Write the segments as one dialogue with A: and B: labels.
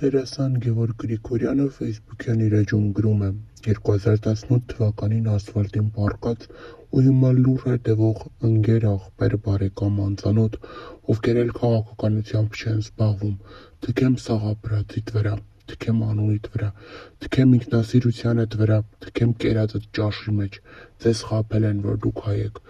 A: Դերասան Գևորգ Գրիգորյանը Facebook-յան իր էջում գրում է. 2018 թվականին ասֆալտին պառկած ու հիմա լուռ հետևող ընկեր, աղբեր, բարեկամ, անծանոթ, ովքեր էլ քաղաքականությամբ չեն զբաղվում, թքեմ սաղաբրածիդ վրա, թքեմ անունիդ վրա, թքեմ ինքնասիրությանդ վրա, թքեմ կերածդ ճաշի մեջ, ձեզ խաբել են, որ դուք հայ եք,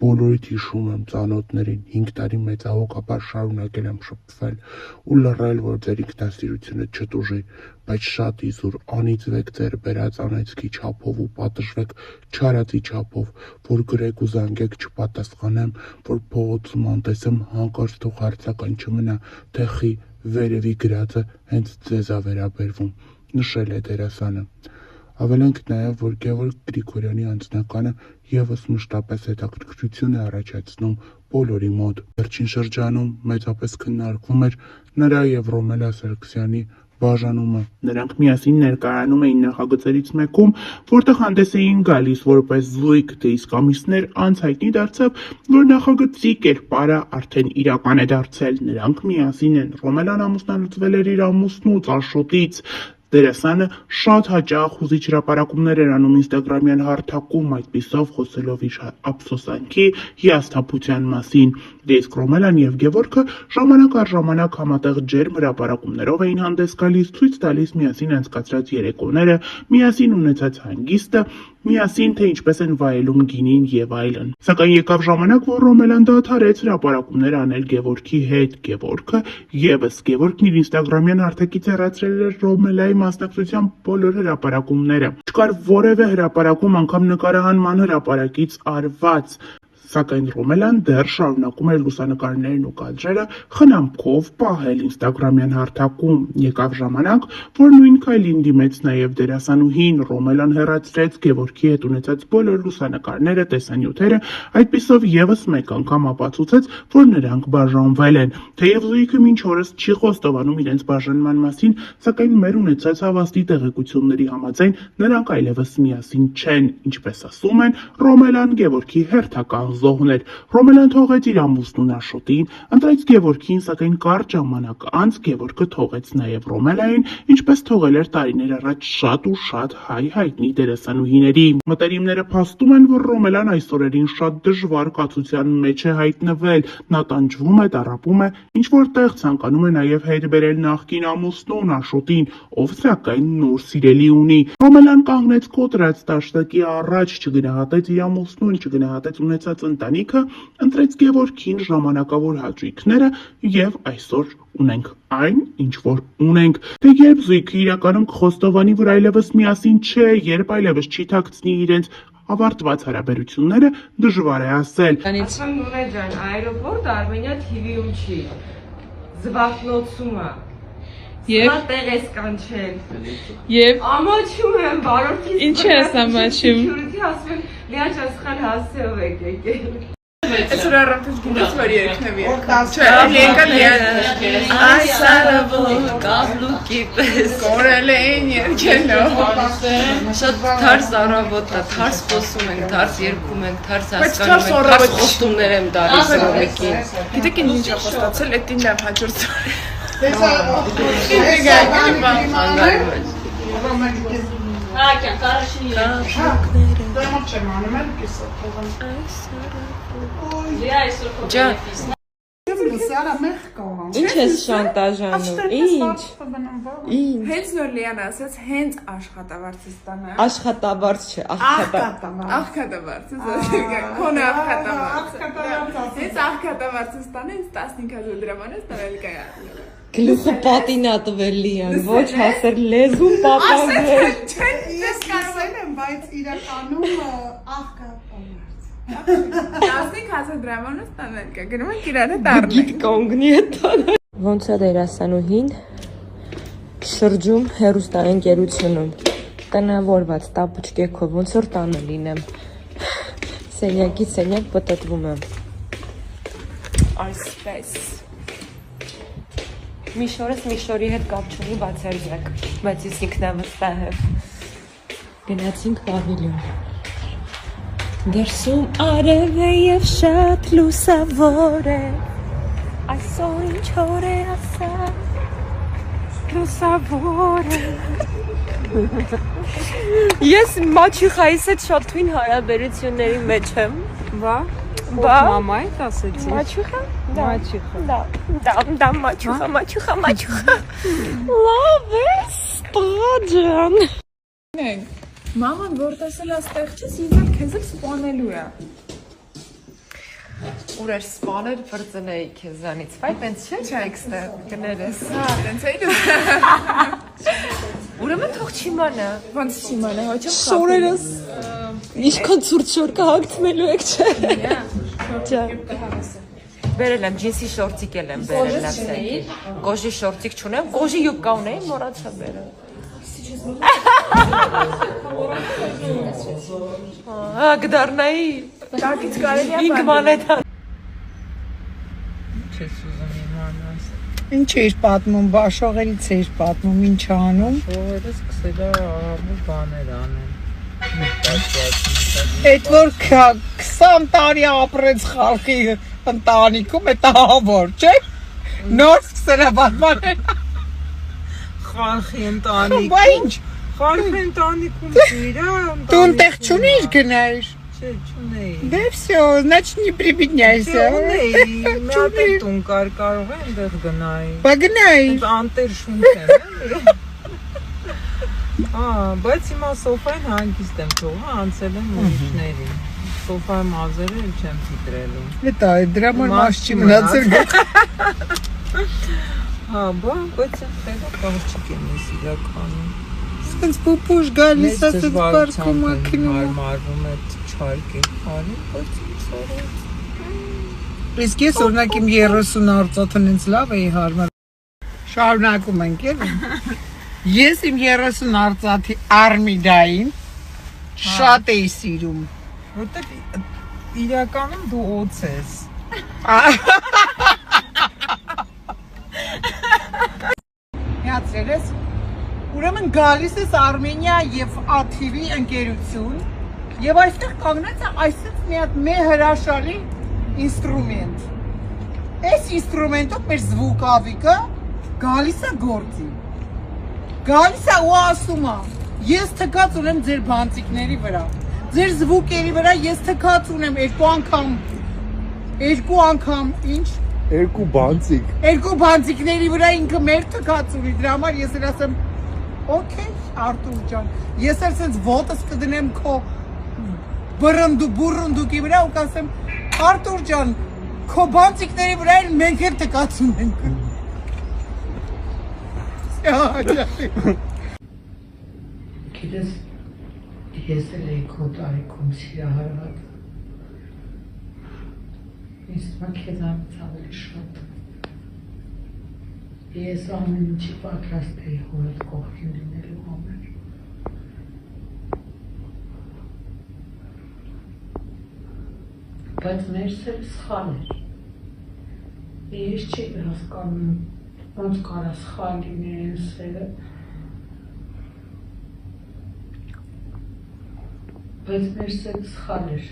A: բոլորիդ հիշում եմ ծանոթներին, 5 տարի մեծահոգաբար շարունակել եմ շփվել ու լռել, որ ձեր ինքնասիրությունը չտուժի, բայց շատ իզուր անիծվեք ձեր բերած անեծքի չափով ու պատժվեք չարածի չափով, որ գրեք ու զանգեք չպատասխանեմ, որ փողոցում անտեսեմ հանկարծ թող հարցական չմնա, թե խի վերևի գրածը հենց ձեզ ա վերաբերվում, նշել է դերասանը։ Ավելենք նաև, որ Գևորգ Գրիգորյանի անձնականը ևս մշտապես հետաքրքրություն է առաջացնում բոլորի մոտ։ Վերջին շրջանում մեծապես քննարկվում էր նրա և Ռոմելա Սարգսյանի բաժանումը։ Նրանք միասին ներկայանում էին նախագծերից մեկում, որտեղ հանդես էին գալիս որպես զույգ, դե իսկ ամիսներ անց հայտնի դարձավ, որ նախագծի կերպարը արդեն իրական է դարձել։ Նրանք միասին են։ Ռոմելան ամուսնալուծվել էր իր ամուսնուց Աշոտից։ Դերասանը շատ հաճախ հուզիչ հրապարակումներ էր անում ինստագրամյան հարթակում, այդպիսով խոսելով իր ափսոսանքի, հիասթափության մասին։ Դե իսկ Ռոմելան և Գևորգը ժամանակ առ ժամանակ համատեղ ջերմ հրապարակումներով էին հանդես գալիս, ցույց տալիս միասին անցկացրած երեկոները, միասին ունեցած հանգիստը, միասին թե ինչպես են վայելում գինին և այլն։ Սակայն եկավ ժամանակ, որ Ռոմելան դադարեց հրապարակումներ անել Գևորգի հետ։ Գևորգը ևս Գևորգն իր ինստագրամյան հարթակից հեռացրել էր Ռոմելայի մասնակցությամբ բոլոր հրապարակումները։ Չկար որևէ հրապարակում, անգամ նկարահանման հրապարակից արված։ Սակայն Ռոմելան դեռ շարունակում էր լուսանկարներն ու կադրերը խնամքով պահել ինստագրամյան հարթակում։ Եկավ ժամանակ, որ նույն քայլին դիմեց նաև դերասանուհին։ Ռոմելան հեռացրեց Գևորգի հետ ունեցած բոլոր լուսանկարները, տեսանյութերը, այդպիսով ևս մեկ անգամ ապացուցեց, որ նրանք բաժանվել են։ Թեև զույգը մինչ օրս չի խոստովանում իրենց բաժանման մասին, սակայն մեր ունեցած հավաստի տեղեկությունների համաձայն նրանք այլևս միասին չեն, ինչպես ասում են, Ռոմելան Գևորգի հերթական զոհն էր։ Ռոմելան թողեց իր ամուսնուն Աշոտին, ընտրեց Գևորգին, սակայն կարճ ժամանակ անց Գևորգը թողեց նաև Ռոմելային, ինչպես թողել էր տարիներ առաջ շատ ու շատ հայտնի դերասանուհիների։ Մտերիմները փաստում են, որ Ռոմելան այս օրերին շատ դժվար կացության մեջ է հայտնվել։ Նա տանջվում է, տառապում է, ինչ որտեղ ցանկանում է նաև հետ բերել նախկին ամուսնուն Աշոտին, ով սակայն նոր սիրելի ունի։ Ռոմելան կանգնեց կոտրած տաշտակի առաջ, չգնահատեց իր ամուսնուն, չգնահատեց ունեցած ընտանիքը, ընտրեց Գևորգին, ժամանակավոր հաճույքները և այսօր ունենք այն, ինչ որ ունենք։ Թե երբ զույգը իրականում կխոստովանի, որ այլևս միասին չէ, երբ այլևս չի թաքցնի իրենց ավարտված հարաբերությունները, դժվար է ասել։
B: Նուրե ջան, այրոպորտ Արմենիա TV-ում չի։ Զվարթնոցում է։ Եվ տեղ ես կանչել։ Եվ ամաչում եմ, բարորդից։ Ինչ ես ամաչում։ Ասում եմ, լիաջ ասխալ հասեով եք եկել։ Այսօր առանց գնաց վարի երկնևի եք։ Չէ, եկան լիաջ։ Այս արավոտ կաբլուկի պես։ Կորել էին երկելով։ Շատ թարս արավոտ է, թարս խոսում ենք, թարս երգում ենք, թարս հասկանում ենք, թարս խոստումներ եմ տալիս Ռոմիկին։ Գիտեք ինչ է խոստացել, էդ ինչ եմ հաջորդ
C: Ինչ ես շանտաժանում, ինչ։
B: Հենց նոր Լիան ասաց, հենց աշխատավարձից տանը։
C: Աշխատավարձ չէ,
B: Աղքատավարձ, քոնը աղքատավարձ։ Հենց աղքատավարձից տանը, ինձ 15,000 դրամ անես տանել կայա։
C: Գլուխը պատին ա տվել Լիան, ոչ հասեր լեզուն պապանվել։
D: Ես կարծել եմ, բայց իրականում աղքատավարձ։
B: 15,000 դրամ անես տանել կա, գնում ենք իրար հետ առնենք։
C: Գիտ կանգնի է տանը։ Ոնց է դերասանուհին շրջում հեռուստաընկերությունում, տնավորված տապուճկեքով, ոնց որ տանը լինեմ, սենյակից սենյակ պտտվում եմ։
B: Այսպես։
C: Միշորս Միշորի հետ կապ չունի, բացարձակ, բայց ես ինքնավստահ եմ։ Գնացինք պավիլյոն։ Դրսում արև է և շատ լուսավոր է, այսօր ինչ օր է ասա։ լուսավոր է։ Ես մաչուխայիս հետ շատ թույն հարաբերությունների մեջ եմ։ Բա։ Մամայի ասեցի։ Մաչուխա։ Դա մաչուխա։ Լավ է, սպաջան։
E: Մաման որ տեսել աստեղ չես, ինձ քեզ էլ սպանելու է։
C: Ուր էր սպանել վրձնեի քեզանից։ Վայ, տենց չէ տեքստը կներես։
E: Հա, տենց էի դու։
C: Ուրեմն թող չիմանա։
E: Ոնց չիմանա, ոչ եմ
C: Շորերս։ Ինչքան ցուրտ շոր կհագցնելու եք, չէ։ Չէ։ Բերել եմ ջինսի շորտիկ էլ եմ բերել ասել։ Կոժի շորտիկ չունեմ, կոժի յուբկա ունեի, մոռացա բերել։ Հա, գդարնայի։
E: Տակից կարելի է
C: Ինք մանետա։
F: Չես ուզում իմանաս։
D: Ինչ էիր պատմում, բաշխողերից էիր պատմում, ինչ անում։
F: Շողերը սկսել է ահավոր բաներ անեն։
D: Այդ որ 20 տարի ապրեց խալխի ընտանիքում, այդ ահավոր, չէ՞։ Նոր սկսել է պատմել։
F: Խալխի ընտանիք։
D: Բա ինչ։
F: Խալխի ընտանիքում իրա ընտանիք։
D: Դու տեղ չունեիր գնայր։
F: Չէ, չունեի։
D: Դե всё, значит не прибедняйся։
F: Ունեի, մի հատ տուն կար կարող է այնտեղ գնայի։
D: Բա գնայի։
F: Անտեր շունչ եմ, էլի։ Բայց հիմա սոֆային հանգիստ եմ թողա, անցել եմ ուրիշներին։ Սոֆայի մազերը էլ չեմ փիտրելու։
D: Դա դրա համար մաս չի մնացել։
F: Հա, բայց հետո կողջիկ եմ ես իրականում։
D: Սենց պուպուշ գալիս է այդ պարկում ակնում։
F: Մարմարվում է չարկի, արի, բայց ինչ արեց։
D: Իսկ ես օրինակ իմ 30 արծաթն ինձ լավ էի հարմար։ Շարունակում ենք էլ։ Ես իմ 30 արծաթի արմիդային շատ էի սիրում։
F: Որտեղ իրականում դու օծ ես։
D: Միացրել ես։ Ուրեմն գալիս ես Արմենիա եւ ATV ընկերություն եւ այստեղ կանգնած է այսպես մի հատ մեր հրաշալի ինստրումենտ։ Այս ինստրումենտով մեր զվուկավիկը գալիս է գործի։ Գալիս է ու ասում է. ես թքած ունեմ ձեր բանտիկների վրա։ Ձեր զվուկերի վրա ես թքած ունեմ երկու անգամ, ինչ?
A: Երկու բանտիկ։
D: Երկու բանտիկների վրա ինքը մեր թքած ունի, դրա համար ես էլ ասեմ, օքեյ, Արտուր ջան, ես էլ սենց ոտս կդնեմ քո բուրնդուկի վրա ու կասեմ, Արտուր ջան, քո բանտիկների վրա էլ մենք էլ թքած ունենք։ Գիտես, ես էլ էի քո տարիքում սիրահարված։ Ես քեզանից ավելի շատ։ Ես ամեն ինչի պատրաստ էի հորդ կողքին լինելու համար։ Բայց մերս էլ սխալ էր։ Ես չի հասկանում, ոնց կարա սխալ լիներ այն սերը։ Բայց մերս էլ սխալ էր։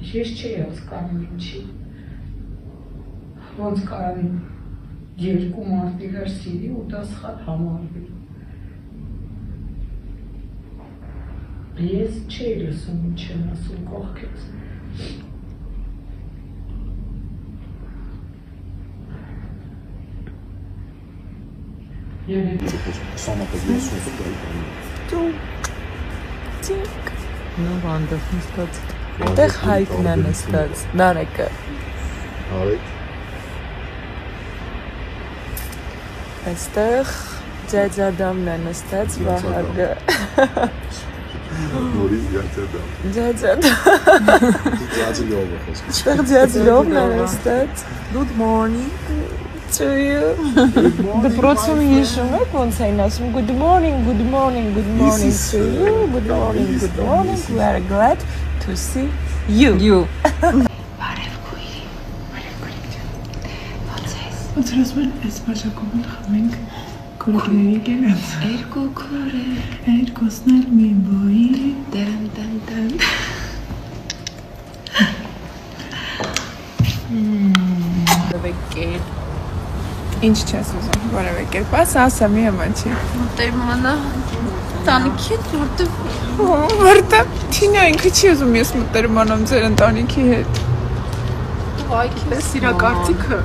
D: Ես չի հասկանում ինչի։ Ոնց կարան երկու մարդ իրար սիրի ու դա սխալ համարվի։ Ես չէի լսում ինչ եմ ասում կողքից։
F: Ну, вանդах նստած։ Այդտեղ հայկն է նստած, Նարեկը։
A: Արեք։
C: Այստեղ ձյաձադամն է նստած, Վահագը։
A: Նորից ձյաձադամ։
C: Ձյաձադամ։
A: Ձյաձլովը խոսքը։
C: Այստեղ ձյաձլովն է նստած։
F: Good morning
C: to you։ Դպրոցում հիշում եք ոնց էին ասում good morning to you, good morning, we are glad to see you։
E: Ոնց ասում ես բաժակում խմենք կորիկների կենած։
C: Երկու քորե,
E: Երկուսն էլ մի բոյի։
C: դեն։ Դվեկել։
E: Ինչ չես ուզում, որևէ կերպ ասա, մի հմաչի։
G: Մտերմանա տանիքի որտե
E: Որտե՞ղ Թինա ինքը չի ուզում ես մտերմանամ ձեր ընտանիքի հետ։
G: վայքի սիրակարծիքը։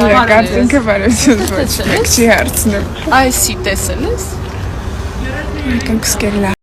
E: Իրակարծինքը բարություն ոչ մեկ չի հարցնում։
G: Այսի տեսել ես։
E: Եկանք սկելա։